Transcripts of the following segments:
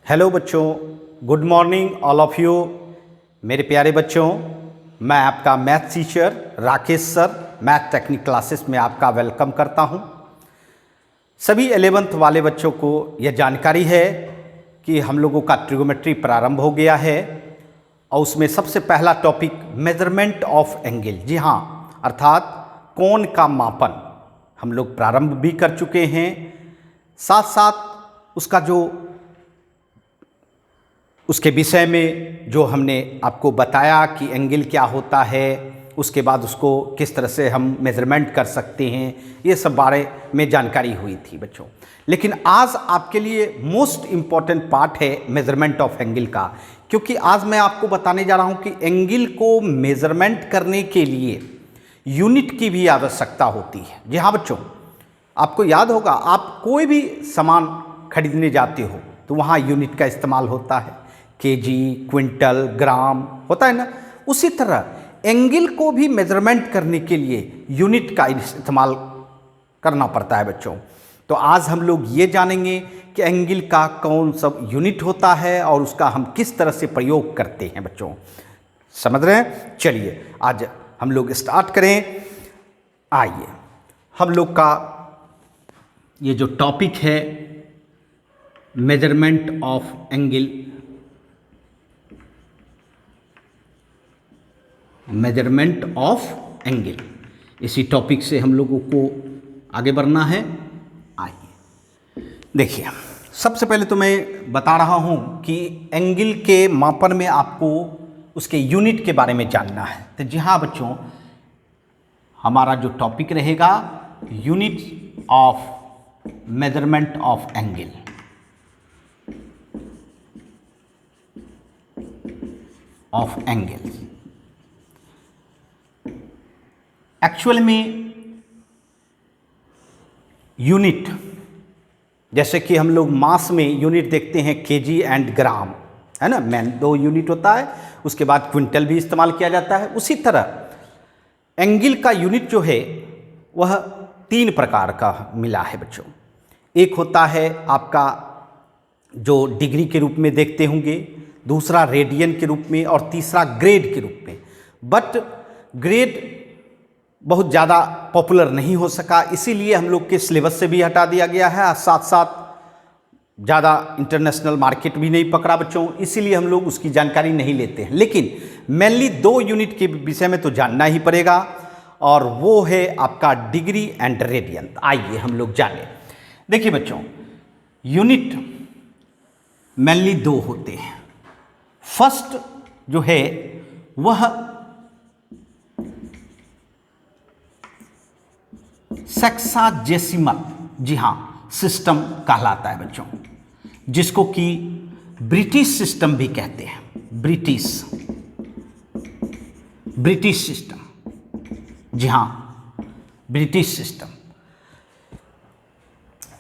Hello बच्चों, good morning all of you. मेरे प्यारे बच्चों, मैं आपका math teacher Rakesh sir math technique classes में आपका वेलकम करता हूं। सभी 11th वाले बच्चों को यह जानकारी है कि हम लोगों का ट्रिगोमेट्री प्रारंभ हो गया है और उसमें सबसे पहला टॉपिक मेजरमेंट ऑफ एंगल, जी हाँ, अर्थात कोण का मापन हम लोग प्रारंभ भी कर चुके हैं। साथ साथ उसके विषय में जो हमने आपको बताया कि एंगल क्या होता है, उसके बाद उसको किस तरह से हम मेज़रमेंट कर सकते हैं, ये सब बारे में जानकारी हुई थी बच्चों। लेकिन आज आपके लिए मोस्ट इम्पॉर्टेंट पार्ट है मेज़रमेंट ऑफ एंगल का, क्योंकि आज मैं आपको बताने जा रहा हूँ कि एंगल को मेज़रमेंट करने के लिए यूनिट की भी आवश्यकता होती है। जी हाँ बच्चों, आपको याद होगा, आप कोई भी सामान खरीदने जाते हो तो वहाँ यूनिट का इस्तेमाल होता है, केजी, क्विंटल, ग्राम होता है ना। उसी तरह एंगल को भी मेजरमेंट करने के लिए यूनिट का इस्तेमाल करना पड़ता है बच्चों। तो आज हम लोग ये जानेंगे कि एंगल का कौन सा यूनिट होता है और उसका हम किस तरह से प्रयोग करते हैं बच्चों। समझ रहे हैं? चलिए आज हम लोग स्टार्ट करें। आइए, हम लोग का ये जो टॉपिक है measurement of angle, measurement of angle, इसी टॉपिक से हम लोगों को आगे बढ़ना है। आइए देखिए, सबसे पहले तो मैं बता रहा हूं कि एंगल के मापन में आपको उसके यूनिट के बारे में जानना है। तो जी हाँ बच्चों, हमारा जो टॉपिक रहेगा unit of measurement of angle. Actual में यूनिट, जैसे कि हम लोग मास में यूनिट देखते हैं केजी एंड ग्राम, है ना, मैन 2 यूनिट होता है, उसके बाद क्विंटल भी इस्तेमाल किया जाता है। उसी तरह एंगल का यूनिट जो है वह 3 प्रकार का मिला है बच्चों। एक होता है आपका जो डिग्री के रूप में देखते होंगे, दूसरा रेडियन के रूप में और तीसरा ग्रेड के रूप में। बट ग्रेड बहुत ज़्यादा पॉपुलर नहीं हो सका, इसीलिए हम लोग के सिलेबस से भी हटा दिया गया है। साथ साथ ज़्यादा इंटरनेशनल मार्केट भी नहीं पकड़ा बच्चों, इसीलिए हम लोग उसकी जानकारी नहीं लेते हैं। लेकिन मेनली 2 यूनिट के विषय में तो जानना ही पड़ेगा, और वो है आपका डिग्री एंड रेडियन। आइए हम लोग जाने। देखिए बच्चों, यूनिट मेनली 2 होते हैं। फर्स्ट जो है वह सेक्साजेसिमल, जी हाँ, सिस्टम कहलाता है बच्चों, जिसको कि ब्रिटिश सिस्टम भी कहते हैं। ब्रिटिश सिस्टम, जी हाँ, ब्रिटिश सिस्टम।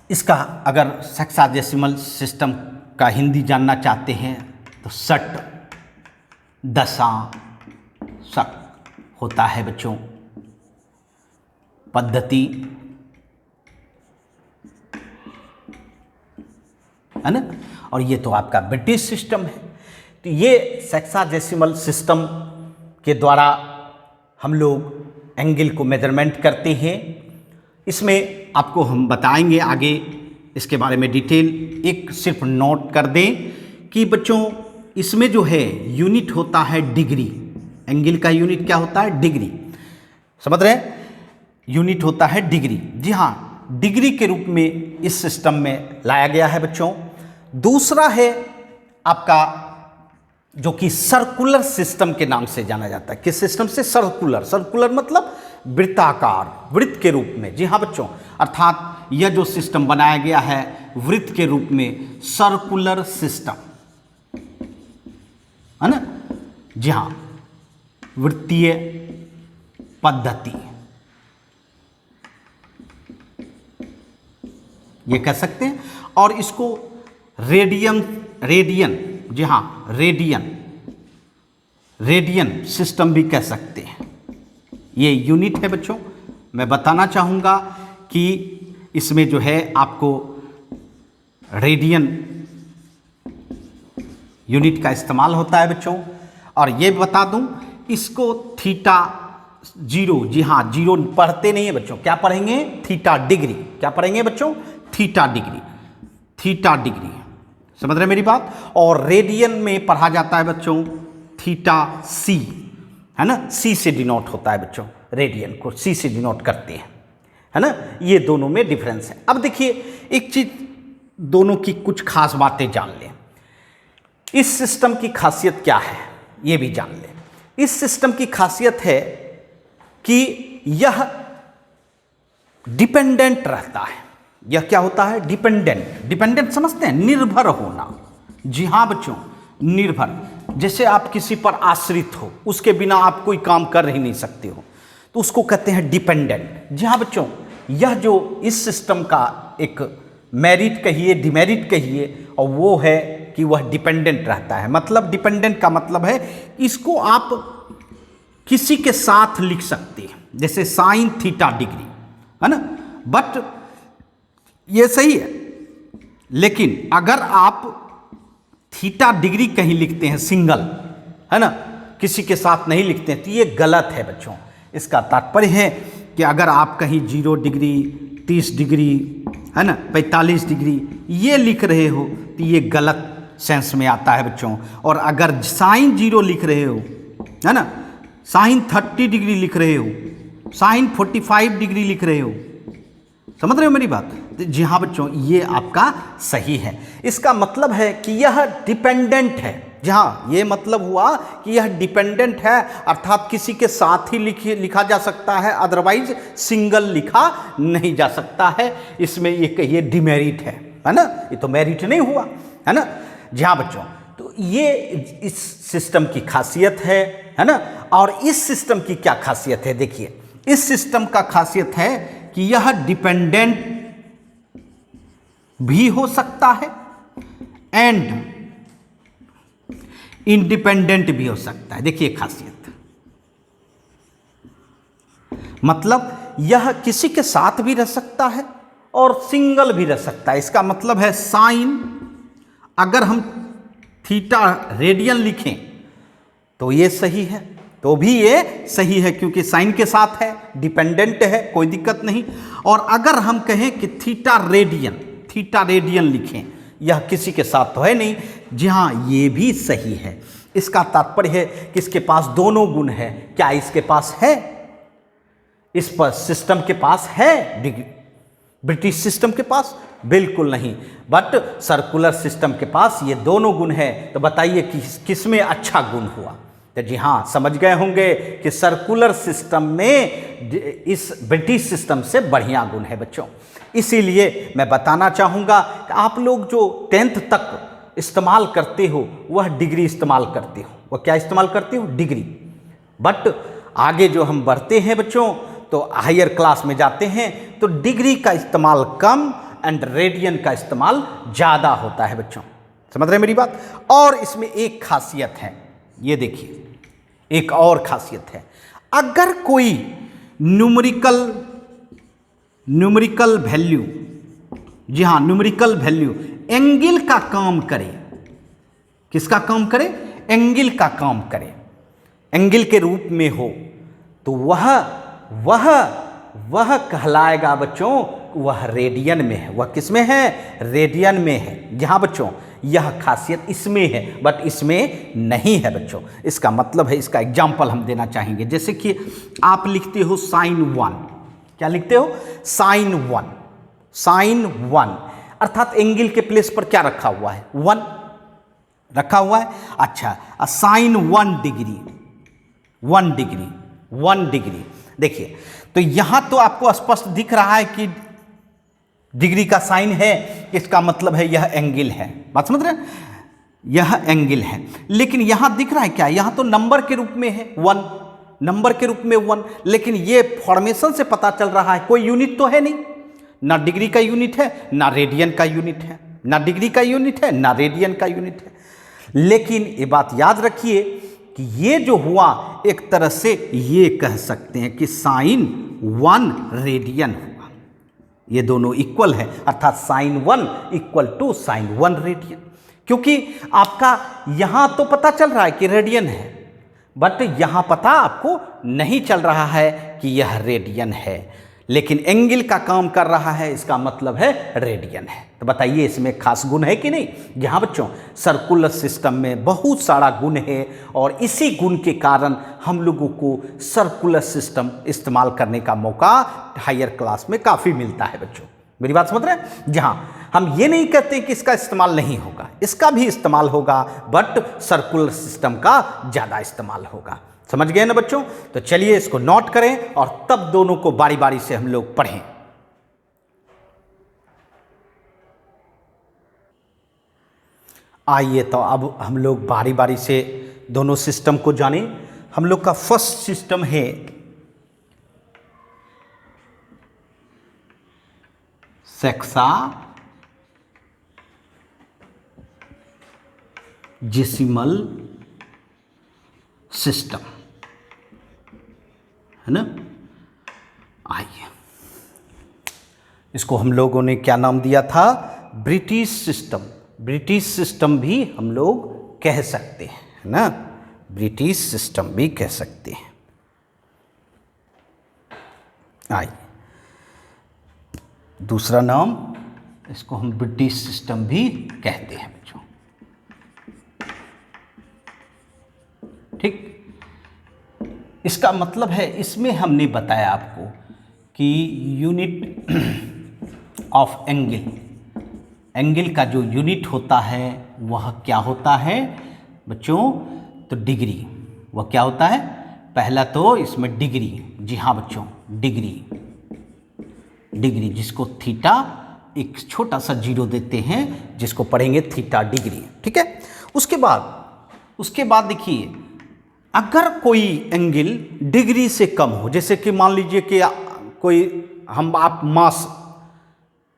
इसका अगर सेक्साजेसिमल सिस्टम का हिंदी जानना चाहते हैं तो सट दशा शक होता है बच्चों, पद्धति, है ना। और ये तो आपका ब्रिटिश सिस्टम है। तो ये सेक्साजेसिमल सिस्टम के द्वारा हम लोग एंगल को मेजरमेंट करते हैं। इसमें आपको हम बताएंगे आगे इसके बारे में डिटेल। एक सिर्फ नोट कर दें कि बच्चों, इसमें जो है यूनिट होता है डिग्री। एंगल का यूनिट क्या होता है? डिग्री। समझ रहे हैं? यूनिट होता है डिग्री, जी हाँ, डिग्री के रूप में इस सिस्टम में लाया गया है बच्चों। दूसरा है आपका जो कि सर्कुलर सिस्टम के नाम से जाना जाता है। किस सिस्टम से? सर्कुलर मतलब वृत्ताकार, वृत्त के रूप में। जी हाँ बच्चों, अर्थात यह जो सिस्टम बनाया गया है वृत्त के रूप में, सर्कुलर सिस्टम, है ना। जी हाँ, वृत्तीय पद्धति ये कह सकते हैं। और इसको रेडियन, जी हाँ, रेडियन सिस्टम भी कह सकते हैं। ये यूनिट है बच्चों। मैं बताना चाहूँगा कि इसमें जो है आपको रेडियन यूनिट का इस्तेमाल होता है बच्चों। और ये बता दूं, इसको थीटा जीरो, जी हाँ, जीरो पढ़ते नहीं है बच्चों, क्या पढ़ेंगे? Theta degree. क्या पढ़ेंगे बच्चों? Theta degree. थीटा डिग्री, समझ रहे हैं मेरी बात? और रेडियन में पढ़ा जाता है बच्चों थीटा सी, है ना, सी से डिनोट होता है बच्चों, रेडियन को सी से डिनोट करते हैं, है ना। ये दोनों में डिफरेंस है। अब देखिए एक चीज, दोनों की कुछ खास बातें जान लें। इस सिस्टम की खासियत क्या है ये भी जान लें। इस सिस्टम की खासियत है कि यह डिपेंडेंट रहता है। यह क्या होता है? डिपेंडेंट। डिपेंडेंट समझते हैं? निर्भर होना। जी हाँ बच्चों, निर्भर। जैसे आप किसी पर आश्रित हो, उसके बिना आप कोई काम कर ही नहीं सकते हो, तो उसको कहते हैं डिपेंडेंट। जी हाँ बच्चों, यह जो इस सिस्टम का एक मेरिट कहिए, डिमेरिट कहिए, और वो है कि वह डिपेंडेंट रहता है। मतलब डिपेंडेंट का मतलब है इसको आप किसी के साथ लिख सकते हैं, जैसे साइन थीटा डिग्री, है ना। बट ये सही है, लेकिन अगर आप थीटा डिग्री कहीं लिखते हैं सिंगल, है ना, किसी के साथ नहीं लिखते हैं, तो ये गलत है बच्चों। इसका तात्पर्य है कि अगर आप कहीं 0 डिग्री, 30 डिग्री, है ना, 45 डिग्री ये लिख रहे हो तो ये गलत सेंस में आता है बच्चों। और अगर साइन 0 लिख रहे हो, है ना, साइन 30 डिग्री लिख रहे हो, साइन 45 डिग्री लिख रहे हो, समझ रहे हो मेरी बात? जी हाँ बच्चों, ये आपका सही है। इसका मतलब है कि यह डिपेंडेंट है। जी हाँ, ये मतलब हुआ कि यह डिपेंडेंट है, अर्थात किसी के साथ ही लिखा जा सकता है, अदरवाइज सिंगल लिखा नहीं जा सकता है। इसमें ये कहिए डिमेरिट है ना, ये तो मेरिट नहीं हुआ, है ना। जी हाँ बच्चों, तो ये इस सिस्टम की खासियत है ना। और इस सिस्टम की क्या खासियत है? देखिए, इस सिस्टम का खासियत है कि यह डिपेंडेंट भी हो सकता है एंड इंडिपेंडेंट भी हो सकता है। देखिए खासियत, मतलब यह किसी के साथ भी रह सकता है और सिंगल भी रह सकता है। इसका मतलब है साइन, अगर हम थीटा रेडियन लिखें तो ये सही है, तो भी ये सही है क्योंकि साइन के साथ है, डिपेंडेंट है, कोई दिक्कत नहीं। और अगर हम कहें कि थीटा रेडियन लिखें, यह किसी के साथ तो है नहीं, जी हाँ, ये भी सही है। इसका तात्पर्य है कि इसके पास दोनों गुण है। क्या इसके पास है? इस पर सिस्टम के पास है? ब्रिटिश सिस्टम के पास बिल्कुल नहीं, बट सर्कुलर सिस्टम के पास ये दोनों गुण है। तो बताइए कि किसमें अच्छा गुण हुआ? तो जी हाँ, समझ गए होंगे कि सर्कुलर सिस्टम में इस ब्रिटिश सिस्टम से बढ़िया गुण है बच्चों। इसीलिए मैं बताना चाहूँगा कि आप लोग जो 10th तक इस्तेमाल करते हो वह डिग्री इस्तेमाल करते हो। वह क्या इस्तेमाल करते हो? डिग्री। बट आगे जो हम बढ़ते हैं बच्चों, तो हायर क्लास में जाते हैं तो डिग्री का इस्तेमाल कम एंड रेडियन का इस्तेमाल ज़्यादा होता है बच्चों। समझ रहे हैं मेरी बात? और इसमें एक खासियत है, ये देखिए, एक और खासियत है। अगर कोई न्यूमेरिकल वैल्यू, जी हाँ, न्यूमेरिकल वैल्यू एंगल का काम करे, किसका काम करे? एंगल का काम करे, एंगल के रूप में हो, तो वह कहलाएगा बच्चों, वह रेडियन में है। वह किस में है? रेडियन में है। जहाँ बच्चों यह खासियत इसमें है बट इसमें नहीं है बच्चों। इसका मतलब है, इसका एग्जाम्पल हम देना चाहेंगे। जैसे कि आप लिखते हो sin 1, क्या लिखते हो? sin 1, अर्थात एंगल के प्लेस पर क्या रखा हुआ है? 1 रखा हुआ है। अच्छा, sin 1 डिग्री, देखिए, तो यहां तो आपको स्पष्ट दिख रहा है कि डिग्री का साइन है, इसका मतलब है यह एंगल है। बात समझ रहे हैं? यह एंगल है, लेकिन यहां दिख रहा है क्या? यहां तो नंबर के रूप में है 1, नंबर के रूप में 1, लेकिन ये फॉर्मेशन से पता चल रहा है कोई यूनिट तो है नहीं, ना डिग्री का यूनिट है ना रेडियन का यूनिट है, ना डिग्री का यूनिट है ना रेडियन का यूनिट है। लेकिन ये बात याद रखिए कि ये जो हुआ, एक तरह से ये कह सकते हैं कि sin 1 रेडियन हुआ। ये दोनों इक्वल है, अर्थात sin 1 equal to sin 1 radian. क्योंकि आपका यहां तो पता चल रहा है कि रेडियन है, बट यहां पता आपको नहीं चल रहा है कि यह रेडियन है, लेकिन एंगल का काम कर रहा है, इसका मतलब है रेडियन है। तो बताइए इसमें खास गुण है कि नहीं? जी हाँ बच्चों, सर्कुलर सिस्टम में बहुत सारा गुण है और इसी गुण के कारण हम लोगों को सर्कुलर सिस्टम इस्तेमाल करने का मौका हायर क्लास में काफ़ी मिलता है बच्चों। मेरी बात समझ रहे हैं? जी हाँ, हम ये नहीं कहते कि इसका इस्तेमाल नहीं होगा, इसका भी इस्तेमाल होगा, बट सर्कुलर सिस्टम का ज़्यादा इस्तेमाल होगा। समझ गए ना बच्चों? तो चलिए इसको नोट करें और तब दोनों को बारी बारी से हम लोग पढ़ें। आइए तो अब हम लोग बारी बारी से दोनों सिस्टम को जानें। हम लोग का फर्स्ट सिस्टम है सेक्साजेसिमल सिस्टम, है ना। आइए, इसको हम लोगों ने क्या नाम दिया था? British system. ब्रिटिश सिस्टम भी हम लोग कह सकते हैं, है ना, ब्रिटिश सिस्टम भी कह सकते हैं। आइए, दूसरा नाम, इसको हम ब्रिटिश सिस्टम भी कहते हैं बच्चों, ठीक। इसका मतलब है, इसमें हमने बताया आपको कि यूनिट ऑफ एंगल, एंगल का जो यूनिट होता है वह क्या होता है बच्चों? तो डिग्री। वह क्या होता है? पहला तो इसमें डिग्री, जी हाँ बच्चों, डिग्री, डिग्री जिसको थीटा, एक छोटा सा जीरो देते हैं जिसको पढ़ेंगे थीटा डिग्री, ठीक है। उसके बाद देखिए, अगर कोई एंगल डिग्री से कम हो, जैसे कि मान लीजिए कि कोई आप मास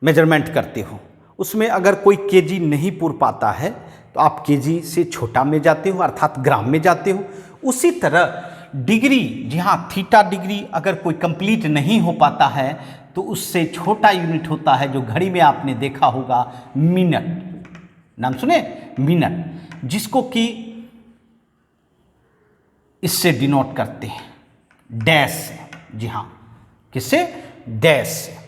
मेजरमेंट करते हो, उसमें अगर कोई केजी नहीं पूर पाता है तो आप केजी से छोटा में जाते हो, अर्थात ग्राम में जाते हो। उसी तरह डिग्री, जी हाँ, थीटा डिग्री अगर कोई कंप्लीट नहीं हो पाता है तो उससे छोटा यूनिट होता है, जो घड़ी में आपने देखा होगा, मिनट। नाम सुने? मिनट, जिसको कि इससे डिनोट करते हैं डैश से, जी हाँ, किससे? डैश से।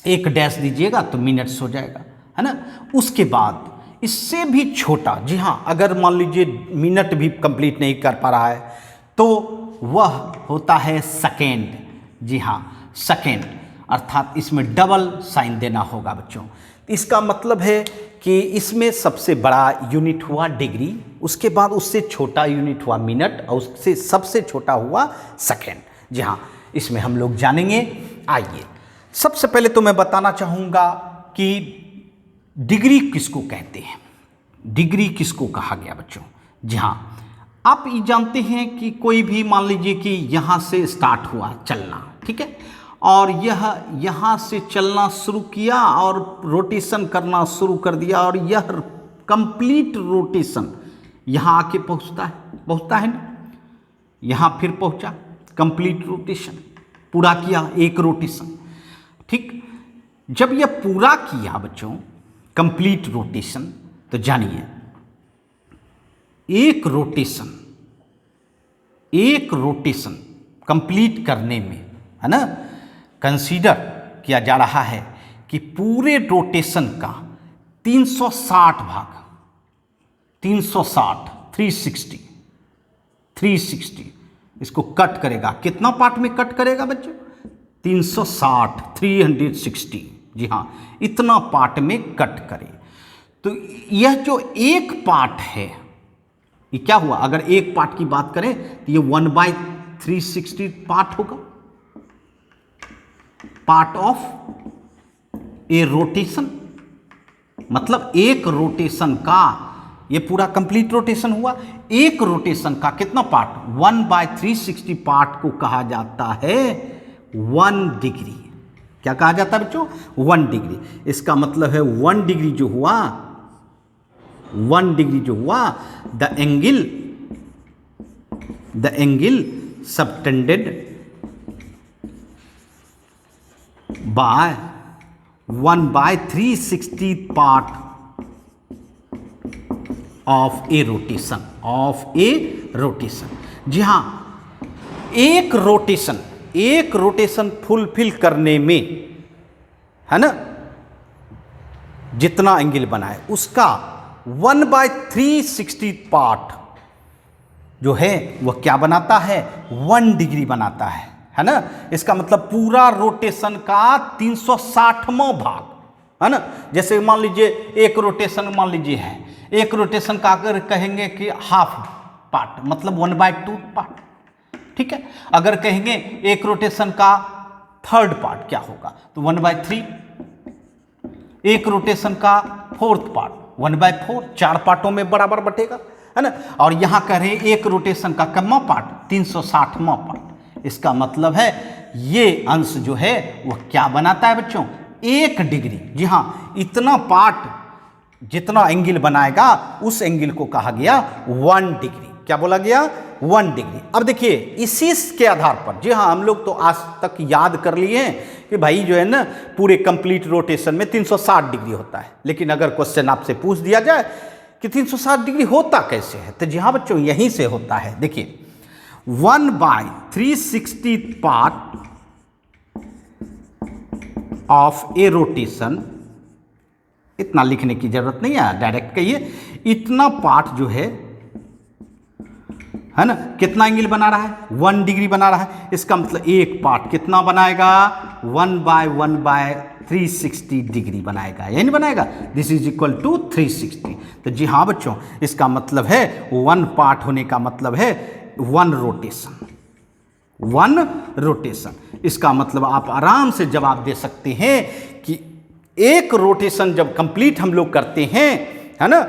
एक डैश दीजिएगा तो मिनट्स हो जाएगा, है ना। उसके बाद इससे भी छोटा, जी हाँ, अगर मान लीजिए मिनट भी कंप्लीट नहीं कर पा रहा है तो वह होता है सेकेंड, जी हाँ, सेकेंड, अर्थात इसमें डबल साइन देना होगा बच्चों। इसका मतलब है कि इसमें सबसे बड़ा यूनिट हुआ डिग्री, उसके बाद उससे छोटा यूनिट हुआ मिनट, और उससे सबसे छोटा हुआ सेकेंड। जी हाँ, इसमें हम लोग जानेंगे। आइए, सबसे पहले तो मैं बताना चाहूँगा कि डिग्री किसको कहते हैं, डिग्री किसको कहा गया बच्चों। जी हाँ, आप ये जानते हैं कि कोई भी, मान लीजिए कि यहाँ से स्टार्ट हुआ चलना, ठीक है, और यह यहाँ से चलना शुरू किया और रोटेशन करना शुरू कर दिया, और यह कंप्लीट रोटेशन यहाँ आके पहुँचता है ना, यहाँ फिर पहुँचा, कंप्लीट रोटेशन पूरा किया, एक रोटेशन, ठीक। जब यह पूरा किया बच्चों कंप्लीट रोटेशन, तो जानिए एक रोटेशन कंप्लीट करने में, है ना, कंसीडर किया जा रहा है कि पूरे रोटेशन का 360 भाग, 360, 360 इसको कट करेगा। कितना पार्ट में कट करेगा बच्चों? 360, 360, जी हाँ, इतना पार्ट में कट करे। तो यह जो एक पार्ट है, ये क्या हुआ? अगर एक पार्ट की बात करें तो ये 1/360 पार्ट होगा, पार्ट ऑफ ए रोटेशन। मतलब एक रोटेशन का, ये पूरा कंप्लीट रोटेशन हुआ, एक रोटेशन का कितना पार्ट? 1/360 पार्ट को कहा जाता है 1 डिग्री। क्या कहा जाता है बच्चों? 1 डिग्री। इसका मतलब है 1 डिग्री जो हुआ, 1 डिग्री जो हुआ, the angle subtended by 1/360 part of a rotation, of a rotation. जी हाँ, एक रोटेशन फुलफिल करने में, है ना, जितना एंगल बनाए उसका 1/360 पार्ट जो है वह क्या बनाता है, 1 डिग्री बनाता है ना। इसका मतलब पूरा रोटेशन का 360वां भाग, है ना। जैसे मान लीजिए एक रोटेशन मान लीजिए है, एक रोटेशन का अगर कहेंगे कि हाफ पार्ट मतलब 1/2 पार्ट, ठीक है। अगर कहेंगे एक रोटेशन का थर्ड पार्ट क्या होगा, तो 1/3। एक रोटेशन का फोर्थ पार्ट 1/4, 4 पार्टों में बराबर बटेगा, है ना। और यहां कह रहे हैं एक रोटेशन का कम्मा पार्ट 360वां पार्ट। इसका मतलब है ये अंश जो है वह क्या बनाता है बच्चों, 1 डिग्री। जी हां, इतना पार्ट जितना एंगल बनाएगा उस एंगल को कहा गया 1 डिग्री। क्या बोला गया, 1 डिग्री। अब देखिए इसी के आधार पर, जी हाँ, हम लोग तो आज तक याद कर लिए हैं कि भाई जो है ना पूरे कंप्लीट रोटेशन में 360 डिग्री होता है। लेकिन अगर क्वेश्चन आपसे पूछ दिया जाए कि 360 डिग्री होता कैसे है, तो जी हाँ बच्चों यहीं से होता है। देखिए 1/360 पार्ट ऑफ ए रोटेशन, इतना लिखने की जरूरत नहीं है, डायरेक्ट कहिए इतना पार्ट जो है ना, कितना एंगल बना रहा है, 1 डिग्री बना रहा है। इसका मतलब एक पार्ट कितना बनाएगा, 1/360 डिग्री बनाएगा, यानी बनाएगा दिस इज इक्वल टू 360। तो जी हाँ बच्चों, इसका मतलब है 1 पार्ट होने का मतलब है 1 रोटेशन। इसका मतलब आप आराम से जवाब दे सकते हैं कि एक रोटेशन जब कंप्लीट हम लोग करते हैं, है ना,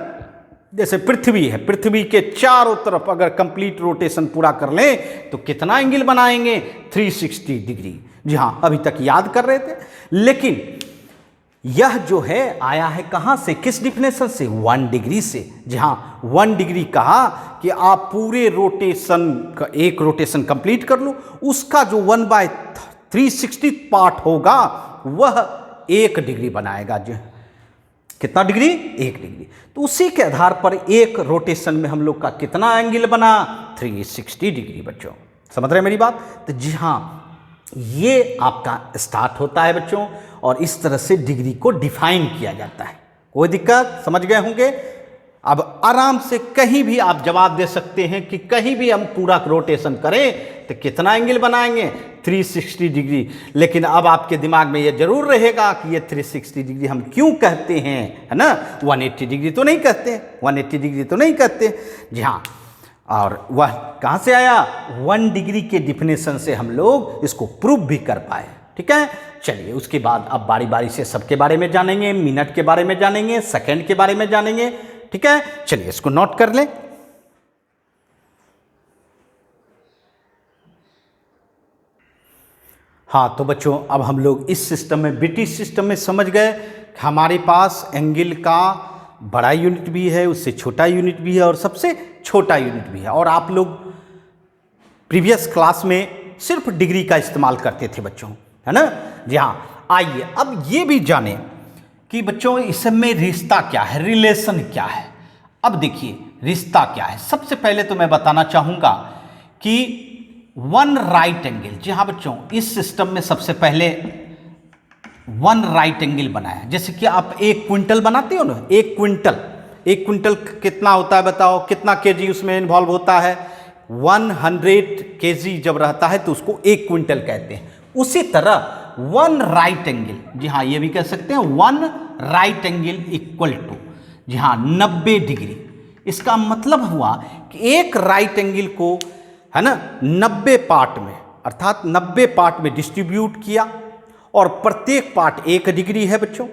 जैसे पृथ्वी है, पृथ्वी के चारों तरफ अगर कंप्लीट रोटेशन पूरा कर लें तो कितना एंगल बनाएंगे, 360 डिग्री। जी हाँ, अभी तक याद कर रहे थे। लेकिन यह जो है आया है कहां से, किस डिफिनेशन से, 1 डिग्री से। जी हाँ, 1 डिग्री कहा कि आप पूरे रोटेशन का एक रोटेशन कंप्लीट कर लो, उसका जो 1/360 पार्ट होगा वह 1 डिग्री बनाएगा। जो कितना डिग्री, 1 डिग्री। तो उसी के आधार पर एक रोटेशन में हम लोग का कितना एंगल बना, 360 डिग्री। बच्चों समझ रहे हैं मेरी बात। तो जी हाँ, ये आपका स्टार्ट होता है बच्चों, और इस तरह से डिग्री को डिफाइन किया जाता है। कोई दिक्कत, समझ गए होंगे। अब आराम से कहीं भी आप जवाब दे सकते हैं कि कहीं भी हम पूरा रोटेशन करें तो कितना एंगल बनाएंगे, 360 डिग्री। लेकिन अब आपके दिमाग में यह जरूर रहेगा कि ये 360 डिग्री हम क्यों कहते हैं, है ना, 180 डिग्री तो नहीं कहते, 180 डिग्री तो नहीं कहते। जी हाँ, और वह कहाँ से आया, 1 डिग्री के डिफिनेशन से हम लोग इसको प्रूव भी कर पाए। ठीक है, चलिए उसके बाद अब बारी बारी से सबके बारे में जानेंगे, मिनट के बारे में जानेंगे, सेकंड के बारे में जानेंगे। ठीक है, चलिए इसको नोट कर लें। हाँ तो बच्चों, अब हम लोग इस सिस्टम में, ब्रिटिश सिस्टम में समझ गए हमारे पास एंगल का बड़ा यूनिट भी है, उससे छोटा यूनिट भी है और सबसे छोटा यूनिट भी है। और आप लोग प्रीवियस क्लास में सिर्फ डिग्री का इस्तेमाल करते थे बच्चों, है ना। जी हाँ, आइए अब ये भी जानें कि बच्चों इसमें रिश्ता क्या है, रिलेशन क्या है। अब देखिए रिश्ता क्या है। सबसे पहले तो मैं बताना चाहूँगा कि 1 राइट एंगल, जी हाँ बच्चों, इस सिस्टम में सबसे पहले 1 राइट एंगल बनाया। जैसे कि आप 1 क्विंटल बनाते हो ना, 1 क्विंटल कितना होता है बताओ, कितना केजी उसमें इन्वॉल्व होता है, 100 केजी जब रहता है तो उसको 1 क्विंटल कहते हैं। उसी तरह 1 राइट एंगल, जी हाँ ये भी कह सकते हैं 1 राइट एंगल इक्वल टू, जी हाँ 90 डिग्री। इसका मतलब हुआ कि एक राइट एंगल को, है ना, 90 पार्ट में, अर्थात 90 पार्ट में डिस्ट्रीब्यूट किया और प्रत्येक पार्ट 1 डिग्री है बच्चों।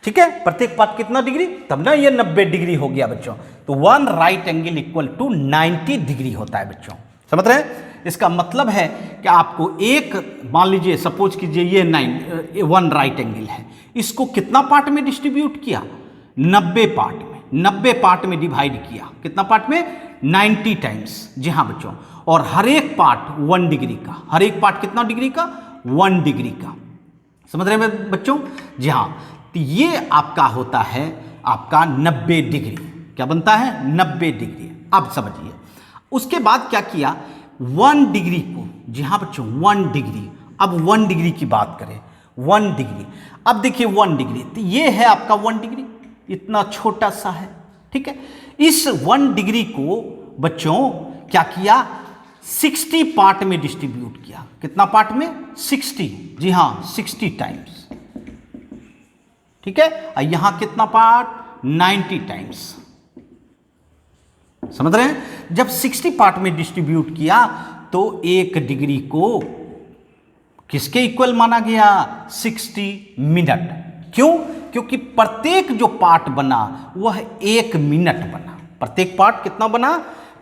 ठीक है, प्रत्येक पार्ट कितना डिग्री, तब ना ये 90 डिग्री हो गया बच्चों। तो 1 right angle equal to 90 degree होता है बच्चों, समझ रहे हैं। इसका मतलब है कि आपको एक, मान लीजिए सपोज कीजिए ये 1 राइट एंगल है, इसको कितना पार्ट में डिस्ट्रीब्यूट किया, 90 पार्ट में, 90 पार्ट में डिवाइड किया, कितना पार्ट में, 90 टाइम्स। जी हाँ बच्चों, और हर एक पार्ट 1 डिग्री का, हर एक पार्ट कितना डिग्री का, 1 डिग्री का। समझ रहे हैं बच्चों। जी हाँ, तो ये आपका होता है आपका 90 डिग्री। क्या बनता है 90 डिग्री। अब समझिए उसके बाद क्या किया 1 डिग्री को, जी हाँ बच्चों 1 डिग्री, अब 1 डिग्री की बात करें 1 डिग्री, अब देखिए 1 डिग्री तो ये है आपका 1 डिग्री, इतना छोटा सा है, ठीक है। इस 1 डिग्री को बच्चों क्या किया 60 पार्ट में डिस्ट्रीब्यूट किया। कितना पार्ट में 60, जी हाँ 60 टाइम्स, ठीक है। और यहां कितना पार्ट 90 टाइम्स, समझ रहे हैं। जब 60 पार्ट में डिस्ट्रीब्यूट किया तो 1 डिग्री को किसके इक्वल माना गया 60 मिनट। क्यों? क्योंकि प्रत्येक जो पार्ट बना वह 1 मिनट बना। प्रत्येक पार्ट कितना बना,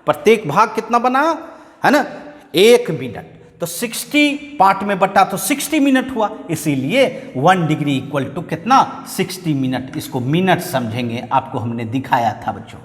प्रत्येक भाग कितना बना है ना 1 मिनट। तो 60 पार्ट में बटा तो 60 मिनट हुआ, इसीलिए 1 डिग्री इक्वल टू कितना 60 मिनट। इसको मिनट समझेंगे, आपको हमने दिखाया था बच्चों,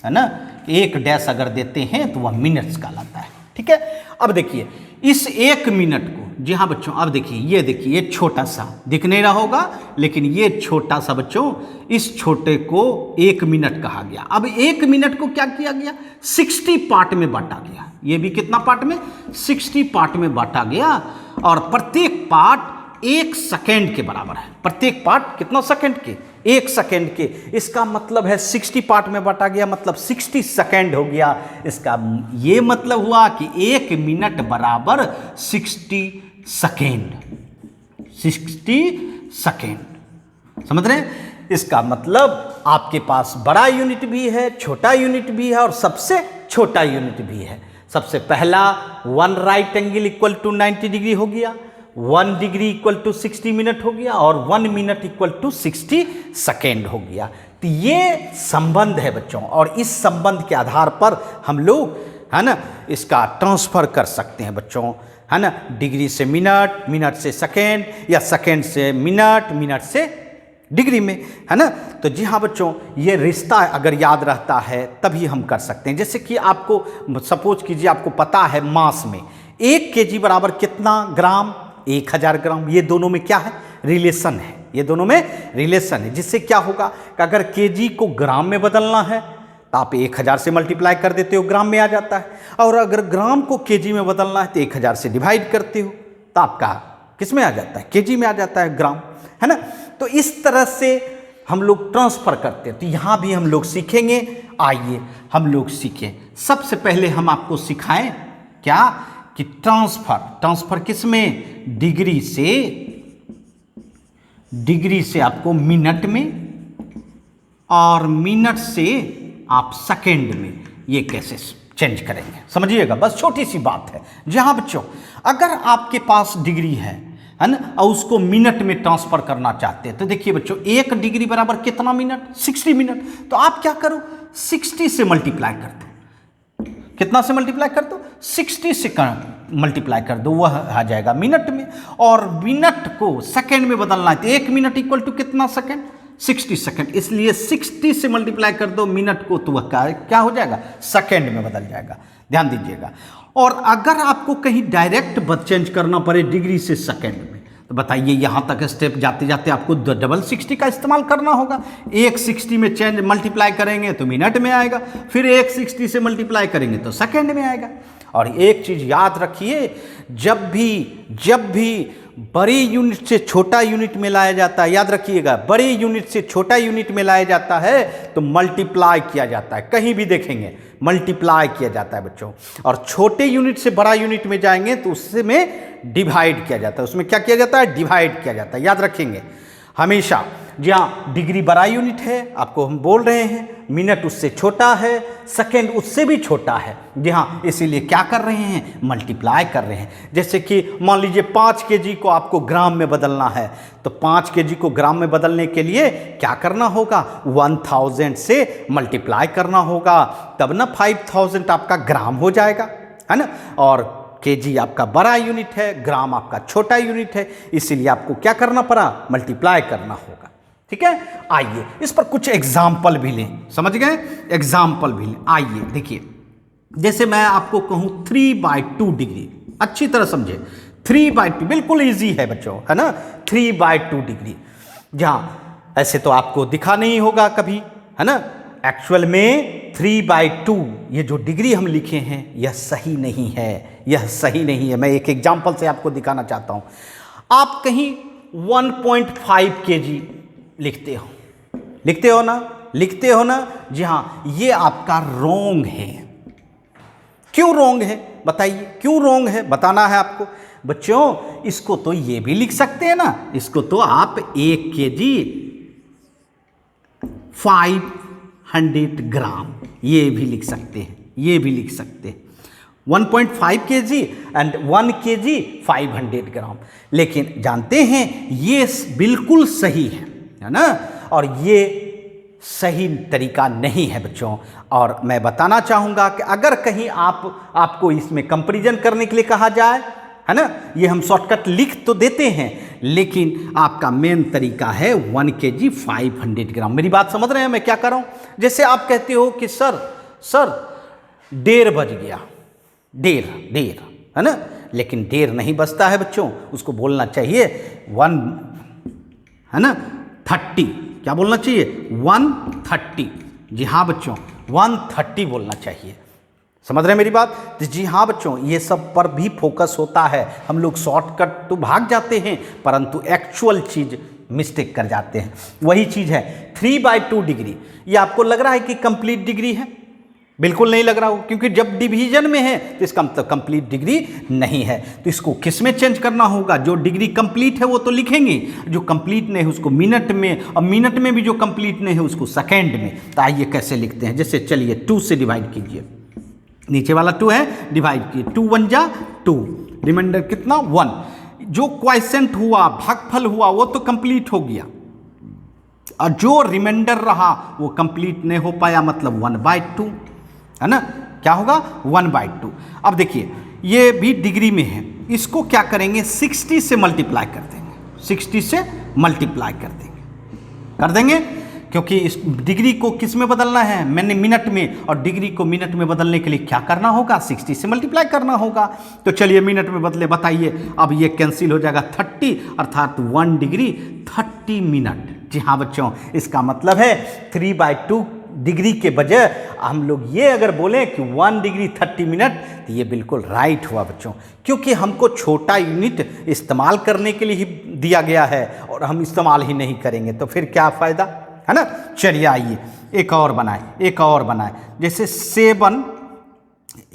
है ना। एक डैश अगर देते हैं तो वह मिनट्स कहलाता है, ठीक है। अब देखिए इस 1 मिनट को, जी हाँ बच्चों अब देखिए ये छोटा सा दिख नहीं रहा होगा, लेकिन ये छोटा सा बच्चों इस छोटे को 1 मिनट कहा गया। अब 1 मिनट को क्या किया गया 60 पार्ट में बांटा गया। ये भी कितना पार्ट में 60 पार्ट में बांटा गया, और प्रत्येक पार्ट 1 सेकेंड के बराबर है। प्रत्येक पार्ट कितना सेकेंड के 1 सेकेंड के। इसका मतलब है 60 पार्ट में बांटा गया मतलब 60 सेकेंड हो गया। इसका ये मतलब हुआ कि 1 मिनट बराबर 60 सेकेंड, 60 सेकेंड, समझ रहे हैं। इसका मतलब आपके पास बड़ा यूनिट भी है, छोटा यूनिट भी है, और सबसे छोटा यूनिट भी है। सबसे पहला 1 right angle equal to 90 degree हो गया, 1 डिग्री इक्वल टू 60 मिनट हो गया, और 1 मिनट इक्वल टू 60 सेकेंड हो गया। तो ये संबंध है बच्चों, और इस संबंध के आधार पर हम लोग है ना इसका ट्रांसफर कर सकते हैं बच्चों, है ना। डिग्री से मिनट, मिनट से सेकेंड, या सेकेंड से मिनट, मिनट से डिग्री में, है ना। तो जी हाँ बच्चों ये रिश्ता अगर याद रहता है तभी हम कर सकते हैं। जैसे कि आपको सपोज कीजिए आपको पता है मास में 1 केजी बराबर कितना ग्राम 1000 ग्राम। ये दोनों में क्या है रिलेशन है, ये दोनों में रिलेशन है। जिससे क्या होगा कि अगर केजी को ग्राम में बदलना है तो आप 1000 से मल्टीप्लाई कर देते हो, ग्राम में आ जाता है। और अगर ग्राम को केजी में बदलना है तो 1000 से डिवाइड करते हो तो आपका किस में आ जाता है केजी में आ जाता है, ग्राम, है ना। तो इस तरह से हम लोग ट्रांसफर करते हैं। तो यहाँ भी हम लोग सीखेंगे, आइए हम लोग सीखें। सबसे पहले हम आपको सिखाएं क्या कि ट्रांसफर किस में डिग्री से आपको मिनट में, और मिनट से आप सेकेंड में ये कैसे चेंज करेंगे समझिएगा। बस छोटी सी बात है। जहाँ बच्चों अगर आपके पास डिग्री है ना, और उसको मिनट में ट्रांसफर करना चाहते हैं तो देखिए बच्चों 1 डिग्री बराबर कितना मिनट 60 मिनट। तो आप क्या करो 60 से मल्टीप्लाई कर दो। कितना से मल्टीप्लाई कर दो 60 से मल्टीप्लाई कर दो, वह आ जाएगा मिनट में। और मिनट को सेकेंड में बदलना है तो 1 मिनट इक्वल टू कितना सेकेंड 60 सेकेंड। इसलिए 60 से मल्टीप्लाई कर दो मिनट को तो वह क्या हो जाएगा सेकेंड में बदल जाएगा, ध्यान दीजिएगा। और अगर आपको कहीं डायरेक्ट चेंज करना पड़े डिग्री से सेकेंड में तो बताइए यहाँ तक स्टेप जाते जाते आपको डबल 60 का इस्तेमाल करना होगा। एक 60 में चेंज मल्टीप्लाई करेंगे तो मिनट में आएगा, फिर एक 60 से मल्टीप्लाई करेंगे तो सेकेंड में आएगा। और एक चीज़ याद रखिए, जब भी बड़ी यूनिट से छोटा यूनिट में लाया जाता है, याद रखिएगा बड़ी यूनिट से छोटा यूनिट में लाया जाता है तो मल्टीप्लाई किया जाता है। कहीं भी देखेंगे मल्टीप्लाई किया जाता है बच्चों। और छोटे यूनिट से बड़ा यूनिट में जाएंगे तो उससे में डिवाइड किया जाता है। उसमें क्या किया जाता है डिवाइड किया जाता है, याद रखेंगे हमेशा। जहाँ डिग्री बड़ा यूनिट है आपको हम बोल रहे हैं, मिनट उससे छोटा है, सेकेंड उससे भी छोटा है। जी हाँ, इसीलिए क्या कर रहे हैं मल्टीप्लाई कर रहे हैं। जैसे कि मान लीजिए 5 केजी को आपको ग्राम में बदलना है तो 5 केजी को ग्राम में बदलने के लिए क्या करना होगा 1000 से मल्टीप्लाई करना होगा, तब ना 5000 आपका ग्राम हो जाएगा, है ना। और केजी आपका बड़ा यूनिट है, ग्राम आपका छोटा यूनिट है, इसीलिए आपको क्या करना पड़ा मल्टीप्लाई करना होगा। ठीक है, आइए इस पर कुछ एग्जाम्पल भी लें, समझ गए एग्जाम्पल भी लें। आइए देखिए, जैसे मैं आपको कहूं 3/2 डिग्री, अच्छी तरह समझे 3/2 बिल्कुल इजी है बच्चों, है ना। 3/2 डिग्री, जहां ऐसे तो आपको दिखा नहीं होगा कभी, है ना। एक्चुअल में 3/2 ये जो डिग्री हम लिखे हैं यह सही नहीं है, यह सही नहीं है। मैं एक एग्जांपल से आपको दिखाना चाहता हूं। आप कहीं 1.5 kg लिखते हो, लिखते हो ना, लिखते हो ना, जी हाँ, ये आपका रॉन्ग है। क्यों रॉन्ग है बताइए, क्यों रॉन्ग है, बताना है आपको। बच्चों इसको तो ये भी लिख सकते हैं ना, इसको तो आप 1 kg 500 ग्राम ये भी लिख सकते हैं, ये भी लिख सकते हैं 1.5 kg एंड 1 kg 500 ग्राम। लेकिन जानते हैं ये बिल्कुल सही है ना, और ये सही तरीका नहीं है बच्चों। और मैं बताना चाहूँगा कि अगर कहीं आपको इसमें कंपैरिजन करने के लिए कहा जाए, है ना, ये हम शॉर्टकट लिख तो देते हैं, लेकिन आपका मेन तरीका है 1 kg 500 ग्राम। मेरी बात समझ रहे हैं मैं क्या कर रहा हूँ। जैसे आप कहते हो कि सर 1:30 बज गया, डेढ़ है ना, लेकिन डेढ़ नहीं बजता है बच्चों, उसको बोलना चाहिए 1, है ना, 30। क्या बोलना चाहिए? 1:30। जी हाँ बच्चों, 1:30 बोलना चाहिए। समझ रहे हैं मेरी बात? तो जी हाँ बच्चों, ये सब पर भी फोकस होता है। हम लोग शॉर्टकट तो भाग जाते हैं, परंतु एक्चुअल चीज मिस्टेक कर जाते हैं। वही चीज है 3/2 डिग्री। ये आपको लग रहा है कि कंप्लीट डिग्री है? बिल्कुल नहीं लग रहा हो, क्योंकि जब डिवीजन में है तो इसका मतलब कंप्लीट डिग्री नहीं है। तो इसको किस में चेंज करना होगा? जो डिग्री कंप्लीट है वो तो लिखेंगे, जो कंप्लीट नहीं है उसको मिनट में, और मिनट में भी जो कंप्लीट नहीं है उसको सेकेंड में। तो आइए कैसे लिखते हैं। जैसे चलिए 2 से डिवाइड कीजिए, नीचे वाला 2 है, डिवाइड कीजिए, 2 1 जा 2, रिमाइंडर कितना 1। जो क्वाइसेंट हुआ, भागफल हुआ, वो तो कंप्लीट हो गया, और जो रिमाइंडर रहा वो कंप्लीट नहीं हो पाया, मतलब 1/2, है ना। क्या होगा? 1/2। अब देखिए ये भी डिग्री में है, इसको क्या करेंगे 60 से मल्टीप्लाई कर देंगे, 60 से मल्टीप्लाई कर देंगे, क्योंकि इस डिग्री को किस में बदलना है? मैंने मिनट में, और डिग्री को मिनट में बदलने के लिए क्या करना होगा? 60 से मल्टीप्लाई करना होगा। तो चलिए मिनट में बदले, बताइए। अब ये कैंसिल हो जाएगा, 30 अर्थात 1 डिग्री 30 मिनट। जी हाँ बच्चों, इसका मतलब है 3/2 डिग्री के बजाय हम लोग ये अगर बोलें कि 1 डिग्री 30 मिनट, तो ये बिल्कुल राइट हुआ बच्चों, क्योंकि हमको छोटा यूनिट इस्तेमाल करने के लिए ही दिया गया है और हम इस्तेमाल ही नहीं करेंगे तो फिर क्या फ़ायदा, है ना। चलिए आइए एक और बनाए, जैसे 7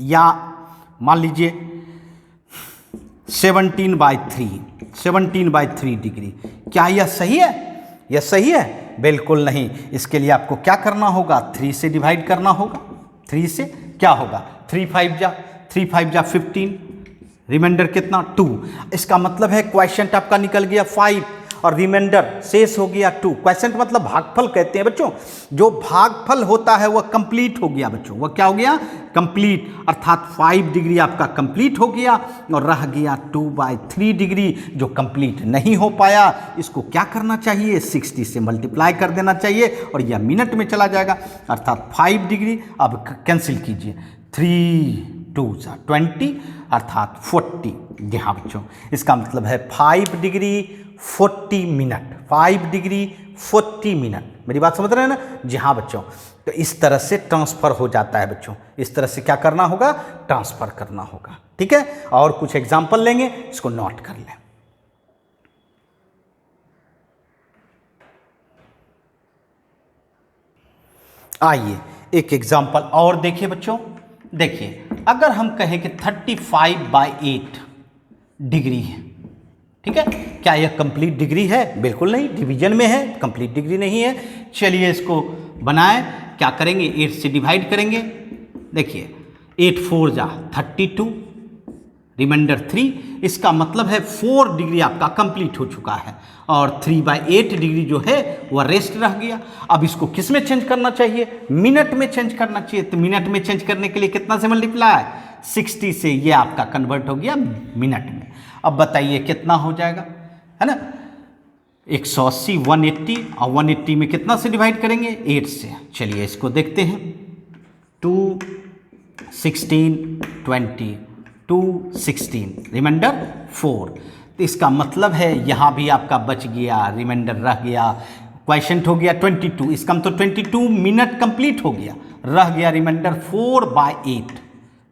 या मान लीजिए 17/3 डिग्री। क्या यह सही है? यह सही है? बिल्कुल नहीं। इसके लिए आपको क्या करना होगा? 3 से डिवाइड करना होगा। 3 से क्या होगा? 3 5 जा 15, रिमाइंडर कितना 2। इसका मतलब है क्वोशिएंट आपका निकल गया 5 और रिमाइंडर शेष हो गया 2। क्वोशिएंट मतलब भागफल कहते हैं बच्चों। जो भागफल होता है वह कंप्लीट हो गया बच्चों। वह क्या हो गया? कंप्लीट, अर्थात 5 डिग्री आपका कंप्लीट हो गया और रह गया 2/3 डिग्री जो कंप्लीट नहीं हो पाया। इसको क्या करना चाहिए? 60 से मल्टीप्लाई कर देना चाहिए और यह मिनट में चला जाएगा, अर्थात 5 डिग्री। अब कैंसिल कीजिए, 3 2 20 अर्थात 40। जी हाँ बच्चों, इसका मतलब है 5 डिग्री 40 मिनट, 5 डिग्री 40 मिनट। मेरी बात समझ रहे हैं ना? जी हाँ बच्चों, तो इस तरह से ट्रांसफ़र हो जाता है बच्चों। इस तरह से क्या करना होगा? ट्रांसफ़र करना होगा। ठीक है, और कुछ एग्जाम्पल लेंगे, इसको नोट कर लें। आइए एक एग्जाम्पल और देखिए बच्चों। देखिए अगर हम कहें कि 35/8 डिग्री है, ठीक है, क्या यह कंप्लीट डिग्री है? बिल्कुल नहीं, डिवीजन में है, कंप्लीट डिग्री नहीं है। चलिए इसको बनाएं। क्या करेंगे? 8 से डिवाइड करेंगे। देखिए 8 4 जा 32, रिमाइंडर 3। इसका मतलब है 4 डिग्री आपका कंप्लीट हो चुका है और 3/8 डिग्री जो है वह रेस्ट रह गया। अब इसको किस में चेंज करना चाहिए? मिनट में चेंज करना चाहिए। तो मिनट में चेंज करने के लिए कितना से मल्टीप्लाई? 60 से। ये आपका कन्वर्ट हो गया मिनट में। अब बताइए कितना हो जाएगा, है ना। 180 180, और 180 में कितना से डिवाइड करेंगे? 8 से। चलिए इसको देखते हैं। 2 16 20, 2 16, रिमाइंडर 4। तो इसका मतलब है यहाँ भी आपका बच गया, रिमाइंडर रह गया। क्वेश्चन हो गया 22, इसका मतलब 22 मिनट कंप्लीट हो गया, रह गया रिमाइंडर 4/8।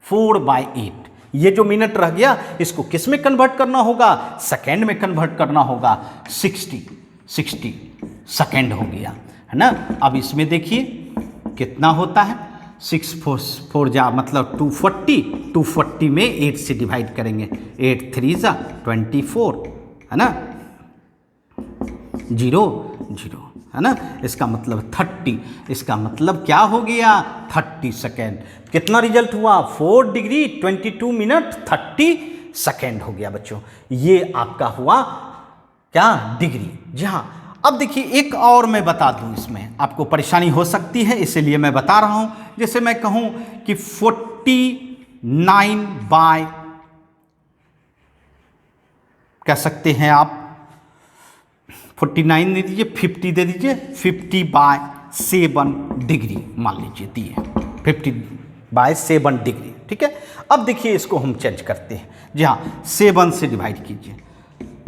4/8 ये जो मिनट रह गया इसको किस में कन्वर्ट करना होगा, सेकेंड में कन्वर्ट करना होगा। 60 सेकेंड हो गया, है ना। अब इसमें देखिए कितना होता है, 6 4 जा मतलब 240 में 8 से डिवाइड करेंगे, 8 3 जा 24, है ना, 0 0, है ना। इसका मतलब 30, इसका मतलब क्या हो गया 30 सेकेंड। कितना रिजल्ट हुआ 4 डिग्री 22 मिनट 30 सेकेंड हो गया बच्चों। ये आपका हुआ क्या डिग्री। जी हाँ, अब देखिए एक और मैं बता दूं, इसमें आपको परेशानी हो सकती है इसीलिए मैं बता रहा हूं। जैसे मैं कहूं कि 49 बाय, कह सकते हैं आप 49 दे दीजिए, 50 दे दीजिए, 50/7 डिग्री मान लीजिए दिए, 50/7 डिग्री, ठीक है। अब देखिए इसको हम चेंज करते हैं। जी हाँ, 7 से डिवाइड कीजिए,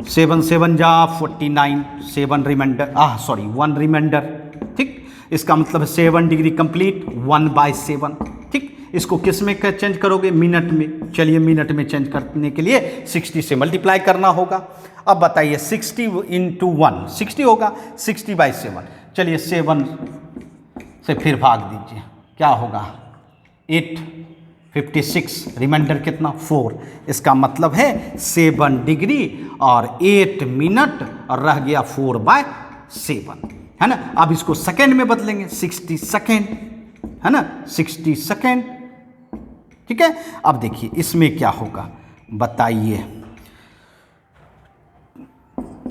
7 7 जा 49, 7 रिमाइंडर 1 रिमाइंडर, ठीक। इसका मतलब 7 डिग्री कंप्लीट 1/7, ठीक। इसको किस में चेंज करोगे, मिनट में। चलिए मिनट में चेंज करने के लिए 60 से मल्टीप्लाई करना होगा। अब बताइए 60 × 1 60 होगा, 60/7। चलिए 7 से फिर भाग दीजिए, क्या होगा 8, 56, रिमाइंडर कितना 4। इसका मतलब है 7 डिग्री और 8 मिनट और रह गया 4/7, है ना। अब इसको सेकेंड में बदलेंगे, 60 सेकेंड, है ना, 60 सेकेंड, ठीक है। अब देखिए इसमें क्या होगा बताइए,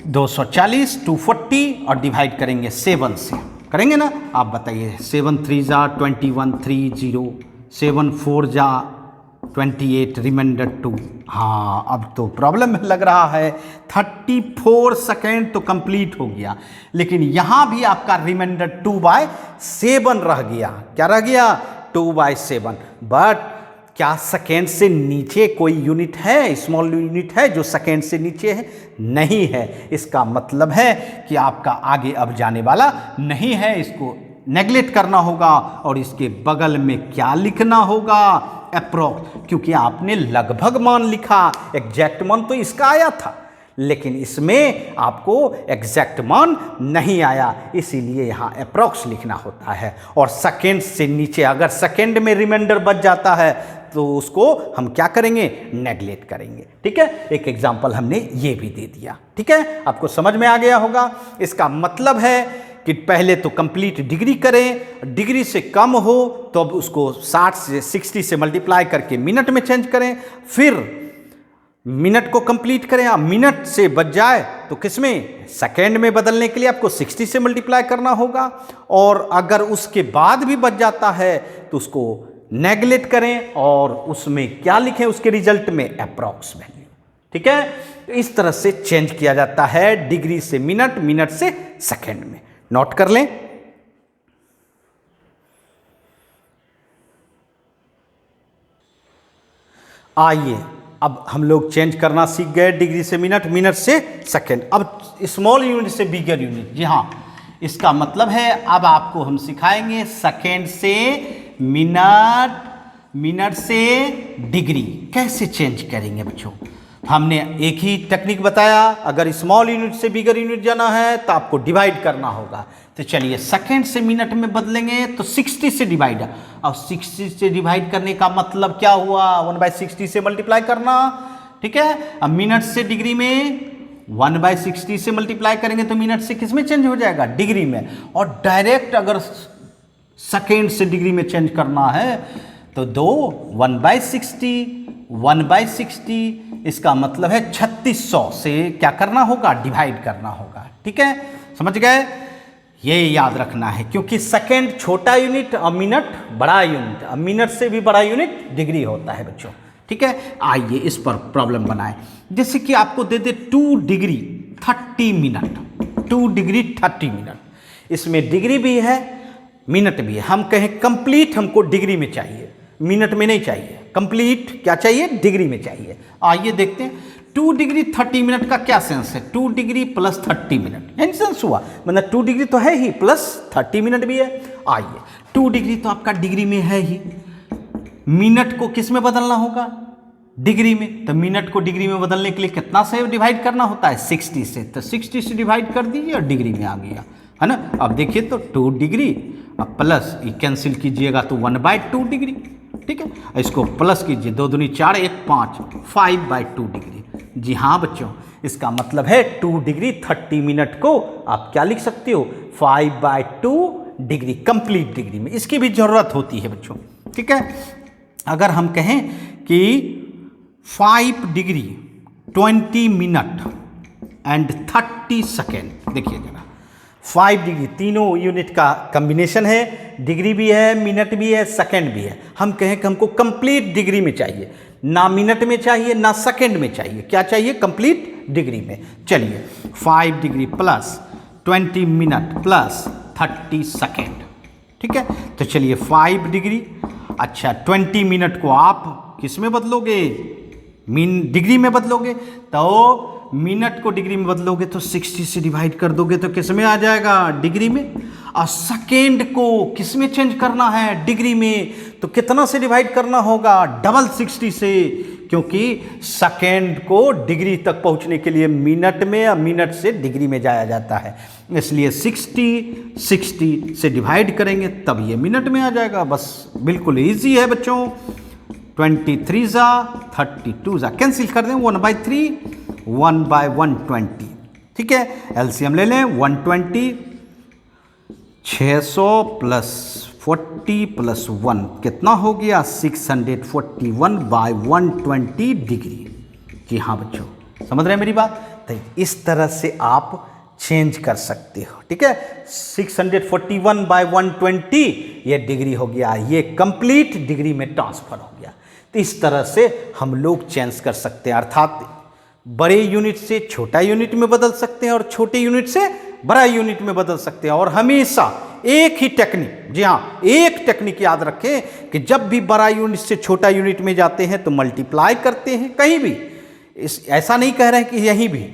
240 240 और डिवाइड करेंगे 7 से, करेंगे ना। आप बताइए 7 3 जा 21 3 0, 7 4 जा 28, रिमाइंडर 2। हाँ, अब तो प्रॉब्लम लग रहा है, 34 सेकेंड तो कंप्लीट हो गया, लेकिन यहाँ भी आपका रिमाइंडर 2/7 रह गया। क्या रह गया 2/7। बट क्या सेकेंड से नीचे कोई यूनिट है, स्मॉल यूनिट है जो सेकेंड से नीचे है? नहीं है। इसका मतलब है कि आपका आगे अब जाने वाला नहीं है, इसको नेगलेक्ट करना होगा और इसके बगल में क्या लिखना होगा, अप्रोक्स, क्योंकि आपने लगभग मान लिखा, एग्जैक्ट मान तो इसका आया था, लेकिन इसमें आपको एग्जैक्ट मान नहीं आया, इसीलिए यहाँ अप्रोक्स लिखना होता है। और सेकेंड से नीचे अगर सेकेंड में रिमाइंडर बच जाता है तो उसको हम क्या करेंगे, नेगलेक्ट करेंगे, ठीक है। एक एग्जाम्पल हमने ये भी दे दिया, ठीक है, आपको समझ में आ गया होगा। इसका मतलब है कि पहले तो कंप्लीट डिग्री करें, डिग्री से कम हो तो अब उसको 60 से मल्टीप्लाई करके मिनट में चेंज करें, फिर मिनट को कंप्लीट करें। अब मिनट से बच जाए तो किसमें, सेकेंड में बदलने के लिए आपको 60 से मल्टीप्लाई करना होगा, और अगर उसके बाद भी बच जाता है तो उसको नेगलेक्ट करें और उसमें क्या लिखें, उसके रिजल्ट में अप्रॉक्स वैल्यू, ठीक है। तो इस तरह से चेंज किया जाता है डिग्री से मिनट, मिनट से सेकेंड में। नोट कर लें। आइए अब हम लोग चेंज करना सीख गए, डिग्री से मिनट, मिनट से सेकेंड। अब स्मॉल यूनिट से बिगर यूनिट। जी हाँ, इसका मतलब है अब आपको हम सिखाएंगे सेकेंड से मिनट, मिनट से डिग्री कैसे चेंज करेंगे बच्चों। हमने एक ही टेक्निक बताया, अगर स्मॉल यूनिट से बिगर यूनिट जाना है तो आपको डिवाइड करना होगा। तो चलिए सेकेंड से मिनट में बदलेंगे तो 60 से डिवाइड, और 60 से डिवाइड करने का मतलब क्या हुआ, 1/60 से मल्टीप्लाई करना, ठीक है। अब मिनट से डिग्री में 1/60 से मल्टीप्लाई करेंगे तो मिनट से किस में चेंज हो जाएगा, डिग्री में। और डायरेक्ट अगर सेकेंड से डिग्री में चेंज करना है तो 1/60, इसका मतलब है 3600 से क्या करना होगा, डिवाइड करना होगा, ठीक है। समझ गए, ये याद रखना है, क्योंकि सेकेंड छोटा यूनिट और मिनट बड़ा यूनिट, और मिनट से भी बड़ा यूनिट डिग्री होता है बच्चों, ठीक है। आइए इस पर प्रॉब्लम बनाएं। जैसे कि आपको दे दे 2 डिग्री 30 मिनट, 2 डिग्री 30 मिनट, इसमें डिग्री भी है मिनट भी है। हम कहें कंप्लीट हमको डिग्री में चाहिए, मिनट में नहीं चाहिए, कंप्लीट क्या चाहिए, डिग्री में चाहिए। आइए देखते हैं 2 डिग्री 30 मिनट का क्या सेंस है? 2 डिग्री प्लस 30 मिनट, यही सेंस हुआ, मतलब 2 डिग्री तो है ही, प्लस 30 मिनट भी है। आइए, 2 डिग्री तो आपका डिग्री में है ही, मिनट को किस में बदलना होगा? डिग्री में। तो मिनट को डिग्री में बदलने के लिए कितना से डिवाइड करना होता है? 60 से। तो 60 से डिवाइड कर दीजिए और डिग्री में आ गया, है ना। अब देखिए तो 2 डिग्री अब प्लस ये कैंसिल कीजिएगा तो 1/2 डिग्री, ठीक है। इसको प्लस कीजिए, 2 दूनी 4, 1 5, 5/2 डिग्री। जी हाँ बच्चों, इसका मतलब है 2 डिग्री 30 मिनट को आप क्या लिख सकते हो? 5/2 डिग्री, कंप्लीट डिग्री में। इसकी भी जरूरत होती है बच्चों, ठीक है। अगर हम कहें कि 5 डिग्री 20 मिनट एंड 30 सेकेंड, देखिए जरा, 5 डिग्री तीनों यूनिट का कम्बिनेशन है, डिग्री भी है, मिनट भी है, सेकेंड भी है। हम कहें कि हमको कंप्लीट डिग्री में चाहिए, ना मिनट में चाहिए ना सेकेंड में चाहिए, क्या चाहिए? कंप्लीट डिग्री में। चलिए, 5 degree plus 20 minute plus 30 second, ठीक है। तो चलिए 5 डिग्री, अच्छा 20 मिनट को आप किस में बदलोगे? डिग्री में बदलोगे, तो मिनट को डिग्री में बदलोगे तो 60 से डिवाइड कर दोगे तो किस में आ जाएगा? डिग्री में। और सेकेंड को किस में चेंज करना है? डिग्री में। तो कितना से डिवाइड करना होगा? डबल 60 से, क्योंकि सेकेंड को डिग्री तक पहुंचने के लिए मिनट में या मिनट से डिग्री में जाया जाता है, इसलिए 60 से डिवाइड करेंगे तब ये मिनट में आ जाएगा। बस बिल्कुल ईजी है बच्चों। 23 जा 32 जा कैंसिल कर दें, 1/3 1/120, ठीक है। एलसीएम ले लें, 120 600 प्लस 40 प्लस 1 कितना हो गया? 641/120 डिग्री। जी हाँ बच्चों, समझ रहे हैं मेरी बात? तो इस तरह से आप चेंज कर सकते हो, ठीक है। 641/120 ये डिग्री हो गया, ये कंप्लीट डिग्री में ट्रांसफर हो गया। तो इस तरह से हम लोग चेंज कर सकते हैं, अर्थात बड़े यूनिट से छोटा यूनिट में बदल सकते हैं और छोटे यूनिट से बड़ा यूनिट में बदल सकते हैं। और हमेशा एक ही टेक्निक, जी हाँ, एक टेक्निक याद रखें कि जब भी बड़ा यूनिट से छोटा यूनिट में जाते हैं तो मल्टीप्लाई करते हैं, कहीं भी ऐसा नहीं कह रहे हैं कि यहीं भी,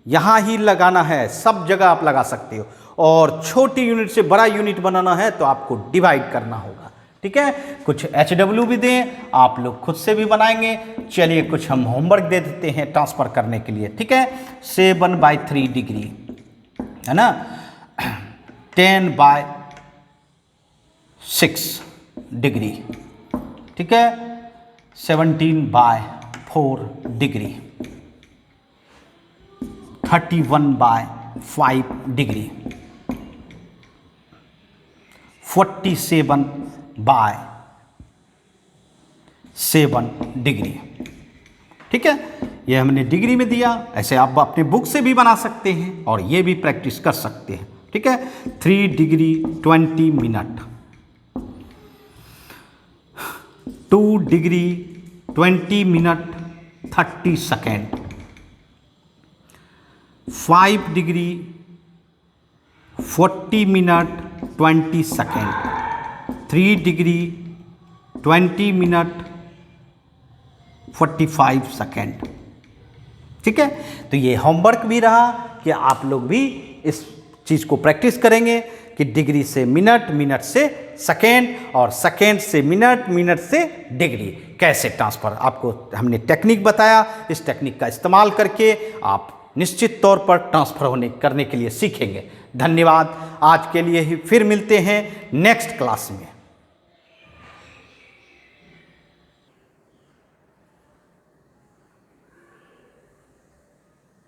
यहाँ ही लगाना है, सब जगह आप लगा सकते हो। और छोटी यूनिट से बड़ा यूनिट बनाना है तो आपको डिवाइड करना होगा, ठीक है। कुछ HW भी दें, आप लोग खुद से भी बनाएंगे। चलिए कुछ हम होमवर्क दे देते हैं ट्रांसफर करने के लिए, ठीक है। 7/3 डिग्री, है ना, 10/6 डिग्री, ठीक है, 17/4 डिग्री, 31/5 डिग्री, 47/7 डिग्री, ठीक है। ये हमने डिग्री में दिया, ऐसे आप अपने बुक से भी बना सकते हैं और ये भी प्रैक्टिस कर सकते हैं, ठीक है। 3 degree 20 minute, 2 degree 20 minute 30 second, 5 degree 40 minute 20 second, 3 degree 20 minute 45 second, ठीक है। तो ये होमवर्क भी रहा कि आप लोग भी इस चीज़ को प्रैक्टिस करेंगे कि डिग्री से मिनट, मिनट से सेकेंड और सेकेंड से मिनट, मिनट से डिग्री कैसे ट्रांसफ़र, आपको हमने टेक्निक बताया। इस टेक्निक का इस्तेमाल करके आप निश्चित तौर पर ट्रांसफ़र करने के लिए सीखेंगे। धन्यवाद। आज के लिए ही फिर मिलते हैं नेक्स्ट क्लास में।